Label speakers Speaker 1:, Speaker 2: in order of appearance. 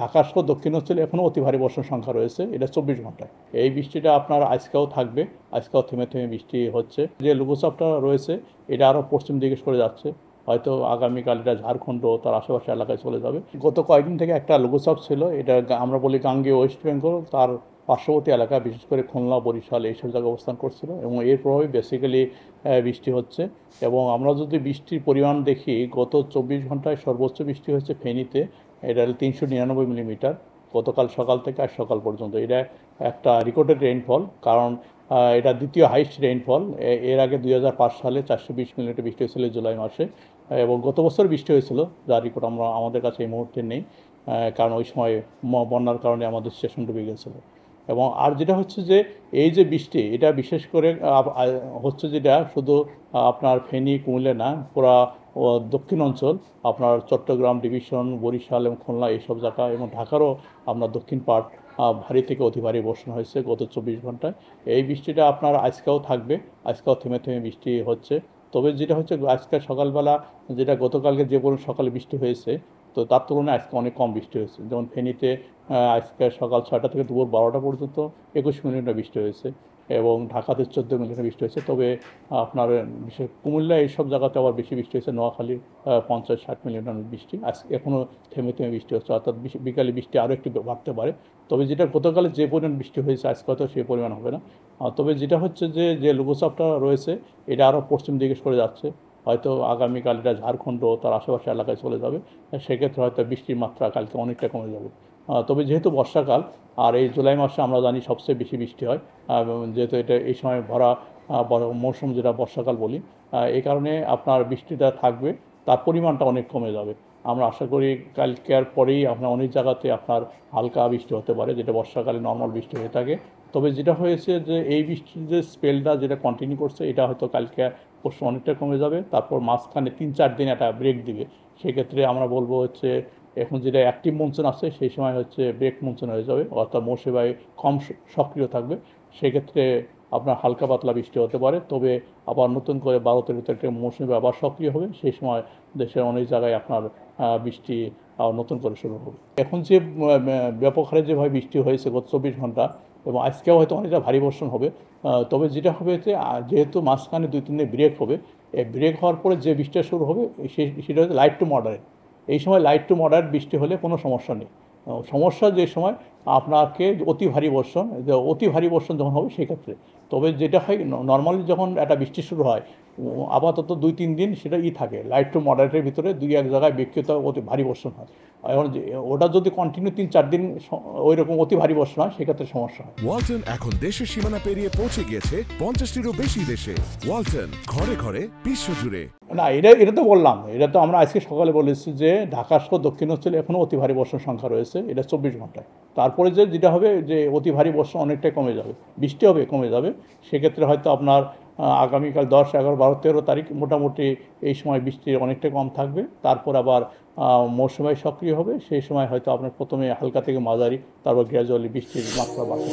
Speaker 1: ঢাকা সহ দক্ষিণাঞ্চলে এখনও অতি ভারী বর্ষণ সংখ্যা রয়েছে, এটা 24 ঘন্টায়। এই বৃষ্টিটা আপনার আজকেও থাকবে, আজকেও থেমে থেমে বৃষ্টি হচ্ছে। যে লঘুচাপটা রয়েছে এটা আরও পশ্চিম দিকে সরে যাচ্ছে, হয়তো আগামীকাল এটা ঝাড়খণ্ড তার আশেপাশে এলাকায় চলে যাবে। গত কয়েকদিন থেকে একটা লঘুচাপ ছিল, এটা আমরা বলি গাঙ্গেয় ওয়েস্ট বেঙ্গল, তার পার্শ্ববর্তী এলাকা বিশেষ করে খুলনা, বরিশাল এইসব জায়গায় অবস্থান করছিল এবং এর প্রভাবে বেসিক্যালি বৃষ্টি হচ্ছে। এবং আমরা যদি বৃষ্টির পরিমাণ দেখি, গত 24 ঘন্টায় সর্বোচ্চ বৃষ্টি হচ্ছে ফেনীতে, এটা 399 মিলিমিটার গতকাল সকাল থেকে আজ সকাল পর্যন্ত। এটা একটা রেকর্ডেড রেইনফল, কারণ এটা দ্বিতীয় হাইস্ট রেইনফল। এর আগে 2005 সালে 420 মিলিমিটার বৃষ্টি হয়েছিল জুলাই মাসে, এবং গত বছর বৃষ্টি হয়েছিল, যার রেকর্ড আমাদের কাছে এই মুহূর্তে নেই, কারণ ওই সময় বন্যার কারণে আমাদের স্টেশন ডুবে গেছিলো। এবং আর যেটা হচ্ছে যে এই যে বৃষ্টি, এটা বিশেষ করে হচ্ছে যেটা শুধু আপনার ফেনী কুমিল্লা না, পুরা দক্ষিণ অঞ্চল, আপনার চট্টগ্রাম ডিভিশন, বরিশাল এবং খুলনা এইসব জায়গা এবং ঢাকারও আপনার দক্ষিণ পার্ট ভারী থেকে অতি ভারী বর্ষণ হয়েছে গত 24 ঘন্টায়। এই বৃষ্টিটা আপনার আজকেও থাকবে, আজকেও থেমে থেমে বৃষ্টি হচ্ছে। তবে যেটা হচ্ছে আজকে সকালবেলা, যেটা গতকালকে যে পরিমাণ সকালে বৃষ্টি হয়েছে, তো তার তুলনায় আজকে অনেক কম বৃষ্টি হয়েছে। যেমন ফেনীতে আজকে সকাল 6টা থেকে দুপুর 12টা পর্যন্ত 21 মিলিমিটার বৃষ্টি হয়েছে এবং ঢাকাতে 14 মিলিমিটার বৃষ্টি হয়েছে। তবে আপনার বিশেষ কুমিল্লা এইসব জায়গাতে আবার বেশি বৃষ্টি হয়েছে, নোয়াখালী 50-60 মিলিমিটার বৃষ্টি। আজকে এখনও থেমে থেমে বৃষ্টি হচ্ছে, অর্থাৎ বিকালে বৃষ্টি আরও একটু বাড়তে পারে। তবে যেটা গতকালে যে পরিমাণ বৃষ্টি হয়েছে আজকে হয়তো সেই পরিমাণ হবে না। তবে যেটা হচ্ছে যে লঘুচাপটা রয়েছে এটা আরও পশ্চিম দিকে সরে যাচ্ছে, হয়তো আগামীকাল এটা ঝাড়খণ্ড তার আশেপাশে এলাকায় চলে যাবে। সেক্ষেত্রে হয়তো বৃষ্টির মাত্রা কালকে অনেকটা কমে যাবে। তবে যেহেতু বর্ষাকাল, আর এই জুলাই মাসে আমরা জানি সবচেয়ে বেশি বৃষ্টি হয়, যেহেতু এটা এই সময় ভরা মৌসুম, যেটা বর্ষাকাল বলি, এই কারণে আপনার বৃষ্টিটা থাকবে, তার পরিমাণটা অনেক কমে যাবে। আমরা আশা করি কালকের পরেই আপনার অনেক জায়গাতে আপনার হালকা বৃষ্টি হতে পারে, যেটা বর্ষাকালে নর্মাল বৃষ্টি হয়ে থাকে। তবে যেটা হয়েছে যে এই বৃষ্টির যে স্পেলটা যেটা কন্টিনিউ করছে, এটা হয়তো কালকে পরশু অনেকটা কমে যাবে, তারপর মাঝখানে 3-4 দিন একটা ব্রেক দিবে। সেক্ষেত্রে আমরা বলবো হচ্ছে এখন যেটা অ্যাক্টিভ মনসুন আছে সেই সময় হচ্ছে ব্রেক মনসুন হয়ে যাবে, অর্থাৎ মৌসুমী বায়ু কম সক্রিয় থাকবে। সেক্ষেত্রে আপনার হালকা পাতলা বৃষ্টি হতে পারে। তবে আবার নতুন করে 12-13 তারিখে মৌসুমী বায়ু আবার সক্রিয় হবে, সেই সময় দেশের অনেক জায়গায় আপনার বৃষ্টি নতুন করে শুরু হবে। এখন যে ব্যাপক হারে যেভাবে বৃষ্টি হয়েছে গত 24 ঘন্টা, এবং আজকেও হয়তো অনেকটা ভারী বর্ষণ হবে। তবে যেটা হবে যে যেহেতু মাঝখানে 2-3 দিন ব্রেক হবে, এই ব্রেক হওয়ার পরে যে বৃষ্টিটা শুরু হবে সেটা হচ্ছে লাইট টু মডারেট। এই সময় লাইট টু মডারেট বৃষ্টি হলে কোনো সমস্যা নেই। সমস্যা যে সময় আপনাকে অতি ভারী বর্ষণ যখন হবে সেক্ষেত্রে। তবে যেটা হয় নর্মালি যখন একটা বৃষ্টি শুরু হয়, আপাতত 2-3 দিন সেটা থাকে লাইট টু মডারেটের ভিতরে, 2-1 জায়গায় বিক্ষিপ্ত অতি ভারী বর্ষণ হয়। এখন ওটা যদি কন্টিনিউ 3-4 দিন ওই রকম অতি ভারী বর্ষণ হয়, সেক্ষেত্রে সমস্যা হয়।
Speaker 2: ওয়ালটন এখন দেশের সীমানা পেরিয়ে পৌঁছে গিয়েছে 50টিরও বেশি দেশে। ওয়ালটন, ঘরে ঘরে বিশ্বজুড়ে।
Speaker 1: না, এটা তো বললাম, এটা তো আমরা আজকে সকালে বলেছি যে ঢাকা সহ দক্ষিণাঞ্চলে এখনও অতি ভারী বর্ষণ সংখ্যা রয়েছে, এটা 24 ঘন্টায়। তারপরে যেটা হবে যে অতি ভারী বর্ষণ অনেকটাই কমে যাবে, বৃষ্টি হবে, কমে যাবে। সেক্ষেত্রে হয়তো আপনার আগামীকাল 10, 11, 12, 13 তারিখ মোটামুটি এই সময় বৃষ্টি অনেকটা কম থাকবে। তারপর আবার মৌসুমী সক্রিয় হবে, সেই সময় হয়তো আপনার প্রথমে হালকা থেকে মাঝারি, তারপর গ্র্যাজুয়ালি বৃষ্টির মাত্রা বাড়বে।